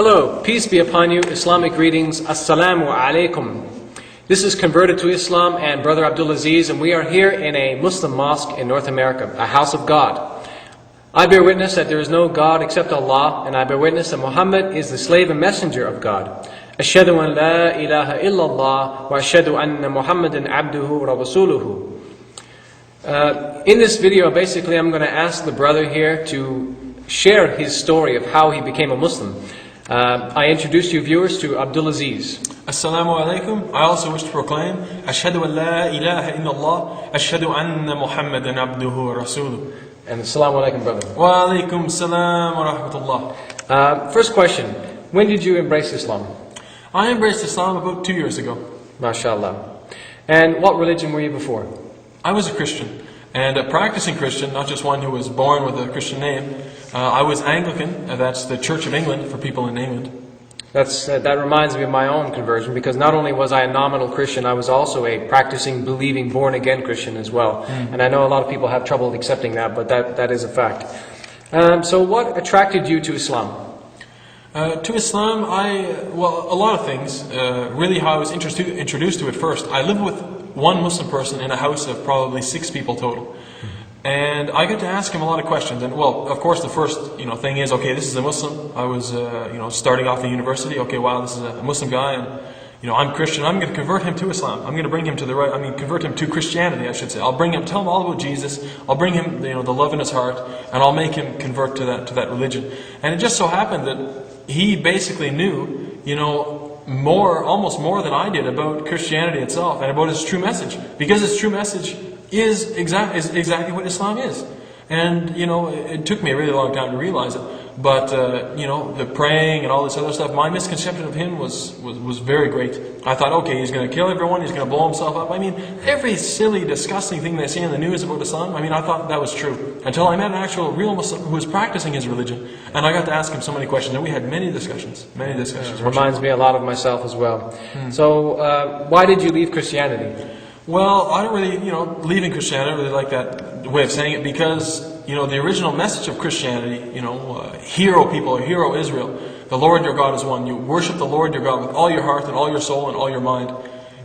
Hello, peace be upon you, Islamic greetings, Assalamu alaikum. This is Converted to Islam and Brother Abdulaziz, and we are here in a Muslim mosque in North America, a house of God. I bear witness that there is no God except Allah, and I bear witness that Muhammad is the slave and messenger of God. Ashhadu an la ilaha illallah wa ashhadu anna Muhammadan abduhu wa rasuluhu. In this video, basically, I'm going to ask the brother here to share his story of how he became a Muslim. I introduce you viewers to Abdulaziz. Assalamu alaikum. I also wish to proclaim Ashhadu an la ilaha illallah, Ashhadu anna Muhammadan abduhu wa rasuluh. And Assalamu alaikum, brother. Wa alaikum salam wa rahmatullah. First question, when did you embrace Islam? I embraced Islam about 2 years ago. MashaAllah. And what religion were you before? I was a Christian, and a practicing Christian, not just one who was born with a Christian name. I was Anglican, that's the Church of England for people in England. That reminds me of my own conversion, because not only was I a nominal Christian, I was also a practicing, believing, born-again Christian as well. And I know a lot of people have trouble accepting that, but that is a fact. So what attracted you to Islam? To Islam, a lot of things. Really how I was introduced to it first. I lived with one Muslim person in a house of probably 6 people total. And I got to ask him a lot of questions. And well, of course, the first thing is, okay, this is a Muslim. I was starting off in university. Okay, wow, this is a Muslim guy, and I'm Christian. I'm going to convert him to Islam. I'm going to bring him to convert him to Christianity, I should say. I'll tell him all about Jesus. I'll bring him the love in his heart, and I'll make him convert to that religion. And it just so happened that he basically knew, almost more than I did about Christianity itself and about its true message, because its true message is exactly what Islam is. And it took me a really long time to realize it, but the praying and all this other stuff, my misconception of him was very great. I thought, okay, he's going to kill everyone, he's going to blow himself up. Every silly, disgusting thing they see in the news about Islam, I thought that was true, until I met an actual real Muslim who was practicing his religion, and I got to ask him so many questions, and we had many discussions. Reminds me a lot of myself as well. So why did you leave Christianity? Well, I don't really, leaving Christianity, I don't really like that way of saying it, because, the original message of Christianity, hero people, or hero Israel, the Lord your God is one. You worship the Lord your God with all your heart and all your soul and all your mind.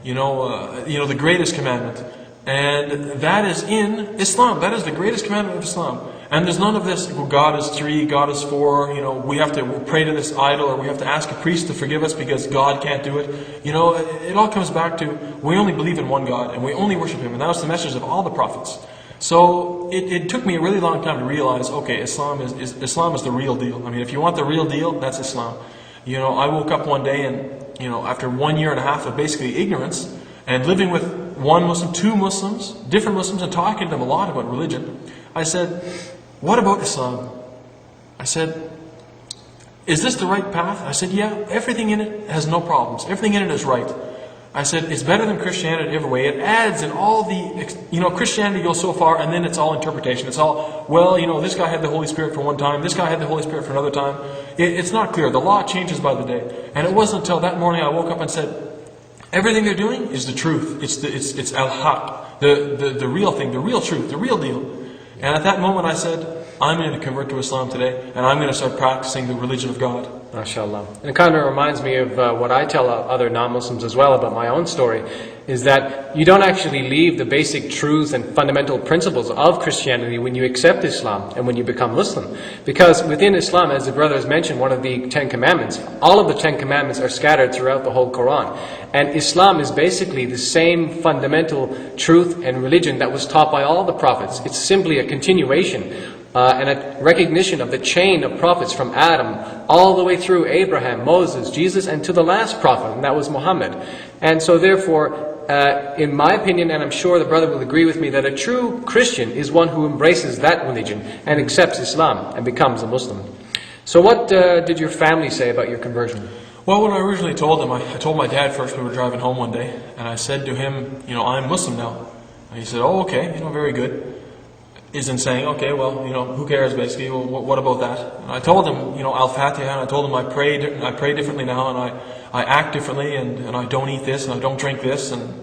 The greatest commandment. And that is in Islam. That is the greatest commandment of Islam. And there's none of this, God is 3, God is 4, we have to pray to this idol, or we have to ask a priest to forgive us because God can't do it. It all comes back to, we only believe in one God, and we only worship Him. And that was the message of all the prophets. So it took me a really long time to realize, okay, Islam is the real deal. If you want the real deal, that's Islam. I woke up one day and, after 1 year and a half of basically ignorance, and living with one Muslim, 2 Muslims, different Muslims, and talking to them a lot about religion, I said, what about Islam? I said, is this the right path? I said, yeah, everything in it has no problems. Everything in it is right. I said, it's better than Christianity every way. It adds in all the, Christianity goes so far, and then it's all interpretation. It's all, this guy had the Holy Spirit for one time, this guy had the Holy Spirit for another time. It's not clear. The law changes by the day. And it wasn't until that morning I woke up and said, everything they're doing is the truth. It's al-haq, the real thing, the real truth, the real deal. And at that moment I said, I'm going to convert to Islam today, and I'm going to start practicing the religion of God. MashaAllah. And it kind of reminds me of what I tell other non-Muslims as well about my own story, is that you don't actually leave the basic truths and fundamental principles of Christianity when you accept Islam and when you become Muslim. Because within Islam, as the brother has mentioned, one of the 10 commandments, all of the 10 commandments are scattered throughout the whole Quran. And Islam is basically the same fundamental truth and religion that was taught by all the prophets. It's simply a continuation and a recognition of the chain of prophets from Adam all the way through Abraham, Moses, Jesus, and to the last prophet, and that was Muhammad. And so therefore, in my opinion, and I'm sure the brother will agree with me, that a true Christian is one who embraces that religion and accepts Islam and becomes a Muslim. So what did your family say about your conversion? Well, when I originally told them, I told my dad first. We were driving home one day, and I said to him, I'm Muslim now. And he said, oh, okay, very good. Isn't saying, okay, well, who cares basically, well, what about that? And I told him, Al-Fatiha, and I told him I pray differently now, and I act differently, and I don't eat this, and I don't drink this, and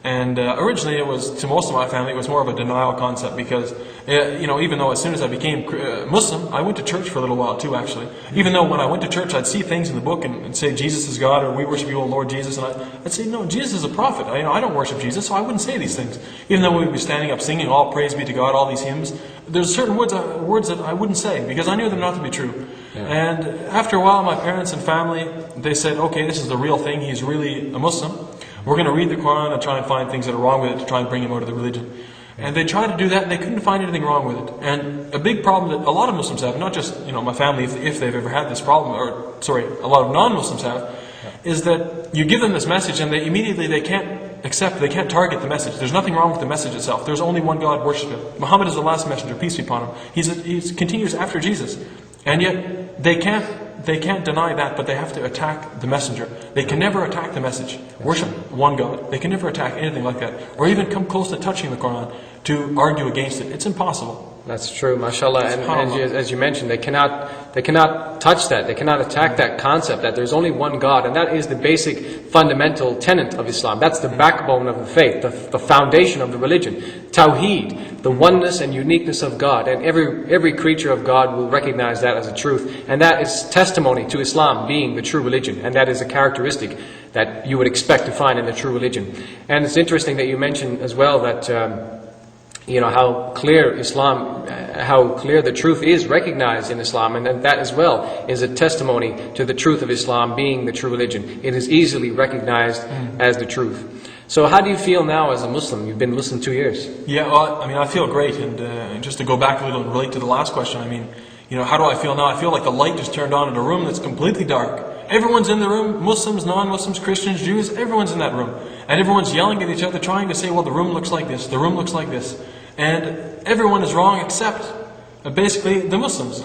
And originally, it was, to most of my family, it was more of a denial concept because, even though as soon as I became Muslim, I went to church for a little while too, actually. Even though when I went to church, I'd see things in the book and say, Jesus is God, or we worship you, O Lord Jesus. And I'd say, no, Jesus is a prophet. I don't worship Jesus, so I wouldn't say these things. Even though we'd be standing up singing, all praise be to God, all these hymns, there's certain words that I wouldn't say because I knew them not to be true. Yeah. And after a while, my parents and family, they said, okay, this is the real thing. He's really a Muslim. We're going to read the Quran and try and find things that are wrong with it to try and bring him out of the religion. And they tried to do that and they couldn't find anything wrong with it. And a big problem that a lot of Muslims have, not just my family if they've ever had this problem, a lot of non-Muslims have, is that you give them this message and they can't target the message. There's nothing wrong with the message itself. There's only one God, worship Him. Muhammad is the last messenger, peace be upon him. He continues after Jesus. And yet they can't deny that, but they have to attack the messenger. They can never attack the message. Worship one God. They can never attack anything like that, or even come close to touching the Quran to argue against it. It's impossible. That's true, mashallah. And as you mentioned, they cannot touch that. They cannot attack that concept that there's only one God, and that is the basic fundamental tenet of Islam. That's the backbone of the faith, the foundation of the religion. Tawheed, the oneness and uniqueness of God, and every creature of God will recognize that as a truth, and that is testimony to Islam being the true religion, and that is a characteristic that you would expect to find in the true religion. And it's interesting that you mentioned as well that how clear the truth is recognized in Islam, and that as well is a testimony to the truth of Islam being the true religion. It is easily recognized as the truth. So how do you feel now as a Muslim? You've been Muslim 2 years. Yeah, well, I feel great. And just to go back a little and relate to the last question, how do I feel now? I feel like the light just turned on in a room that's completely dark. Everyone's in the room, Muslims, non-Muslims, Christians, Jews, everyone's in that room. And everyone's yelling at each other, trying to say, well, the room looks like this, the room looks like this. And everyone is wrong except basically the Muslims.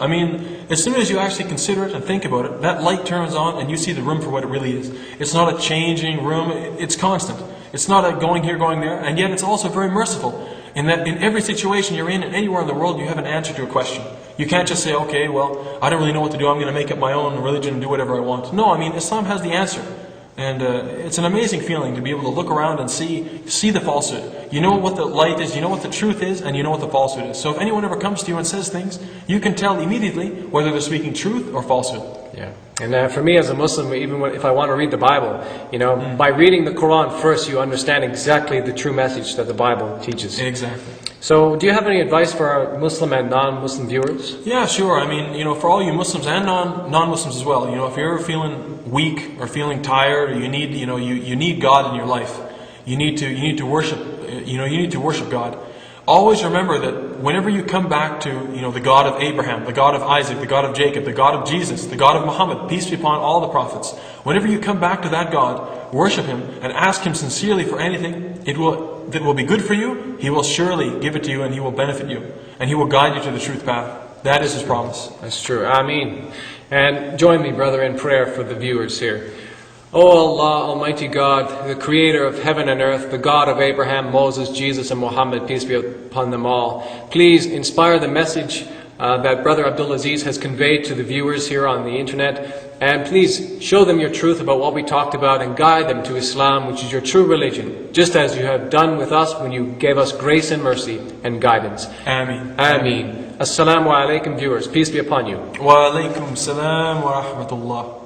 As soon as you actually consider it and think about it, that light turns on and you see the room for what it really is. It's not a changing room, it's constant. It's not a going here, going there, and yet it's also very merciful. In that in every situation you're in and anywhere in the world, you have an answer to a question. You can't just say, okay, well, I don't really know what to do, I'm going to make up my own religion and do whatever I want. No, Islam has the answer. And it's an amazing feeling to be able to look around and see the falsehood. You know what the light is, you know what the truth is, and you know what the falsehood is. So if anyone ever comes to you and says things, you can tell immediately whether they're speaking truth or falsehood. Yeah. And for me as a Muslim, even if I want to read the Bible, by reading the Quran first, you understand exactly the true message that the Bible teaches. Exactly. So, do you have any advice for our Muslim and non-Muslim viewers? Yeah, sure. For all you Muslims and non-Muslims as well, if you're ever feeling weak or feeling tired, or you need God in your life, you need to worship. You need to worship God. Always remember that whenever you come back to the God of Abraham, the God of Isaac, the God of Jacob, the God of Jesus, the God of Muhammad, peace be upon all the prophets, whenever you come back to that God, worship Him and ask Him sincerely for anything that will be good for you, He will surely give it to you and He will benefit you. And He will guide you to the truth path. That is His promise. That's true. Ameen. And join me, brother, in prayer for the viewers here. O Allah, Almighty God, the Creator of heaven and earth, the God of Abraham, Moses, Jesus, and Muhammad, peace be upon them all, please inspire the message that Brother Abdulaziz has conveyed to the viewers here on the internet, and please show them your truth about what we talked about and guide them to Islam, which is your true religion, just as you have done with us when you gave us grace and mercy and guidance. Ameen. Ameen. Assalamu alaikum, viewers. Peace be upon you. Wa alaikum salam wa rahmatullah.